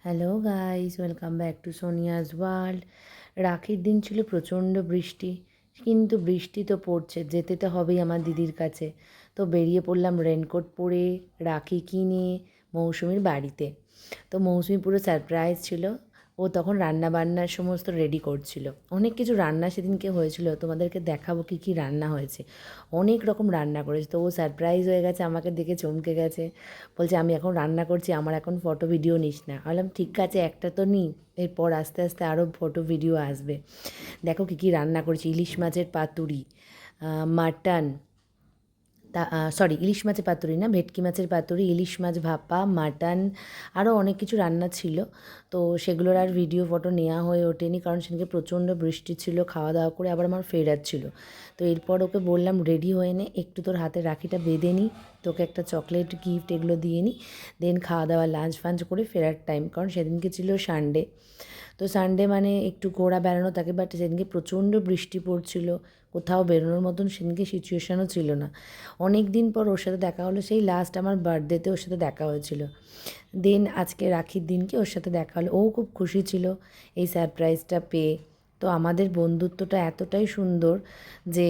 Hello guys, welcome back to Sonia's world. রাখির দিন ছিল প্রচণ্ড বৃষ্টি, কিন্তু বৃষ্টি তো পড়ছে, যেতে তো হবেই আমার দিদির কাছে। তো বেরিয়ে পড়লাম রেনকোট পরে, রাখি কিনে মৌসুমির বাড়িতে। তো মৌসুমি পুরো সারপ্রাইজ ছিল। ও তখন রান্না বান্নার সমস্ত রেডি করছিল। অনেক কিছু রান্না সেদিনকে হয়েছিল, তোমাদেরকে দেখাবো কী কী রান্না হয়েছে। অনেক রকম রান্না করেছে, তো ও সারপ্রাইজ হয়ে গেছে, আমাকে দেখে চমকে গেছে। বলছে আমি এখন রান্না করছি, আমার এখন ফটো ভিডিও নিস না। বললাম ঠিক আছে, একটা তো নিই, এরপর আস্তে আস্তে আরও ফটো ভিডিও আসবে। দেখো কী কী রান্না করেছি: ইলিশ মাছের পাতুরি, মাটন, সরি ইলিশ মাছের পাতুরি না, ভেটকি মাছের পাতুরি, ইলিশ মাছ ভাপা, মাটন, আরও অনেক কিছু রান্না ছিল। তো সেগুলোর আর ভিডিও ফটো নেওয়া হয়ে ওঠেনি, কারণ সেদিকে প্রচণ্ড বৃষ্টি ছিল। খাওয়া দাওয়া করে আবার আমার ফেরার ছিল। তো এরপর ওকে বললাম রেডি হয়ে নে, একটু তোর হাতে রাখিটা বেঁধে নিই, তোকে একটা চকলেট গিফট এগুলো দিয়ে নিই, দেন খাওয়া দাওয়া লাঞ্চ ফাঞ্চ করে ফেরার টাইম, কারণ সেদিনকে ছিল সানডে। তো সানডে মানে একটু ঘোরা বেড়ানো থাকে, বাট সেদিনকে প্রচণ্ড বৃষ্টি পড়ছিল, কোথাও বেরোনোর মতন সেদিনকে সিচুয়েশানও ছিল না। অনেক দিন পর ওর সাথে দেখা হলো, সেই লাস্ট আমার বার্থডেতে ওর সাথে দেখা হয়েছিল। দেন আজকে রাখির দিনকে ওর সাথে দেখা হলো, ও খুব খুশি ছিল এই সারপ্রাইজটা পেয়ে। তো আমাদের বন্ধুত্বটা এতটাই সুন্দর যে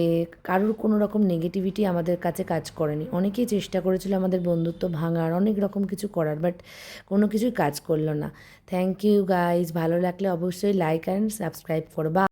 কারোর কোনো রকম নেগেটিভিটি আমাদের কাছে কাজ করেনি। অনেকেই চেষ্টা করেছিল আমাদের বন্ধুত্ব ভাঙার, অনেক রকম কিছু করার, বাট কোনো কিছুই কাজ করলো না। থ্যাংক ইউ গাইজ, ভালো লাগলে অবশ্যই লাইক অ্যান্ড সাবস্ক্রাইব করো। বা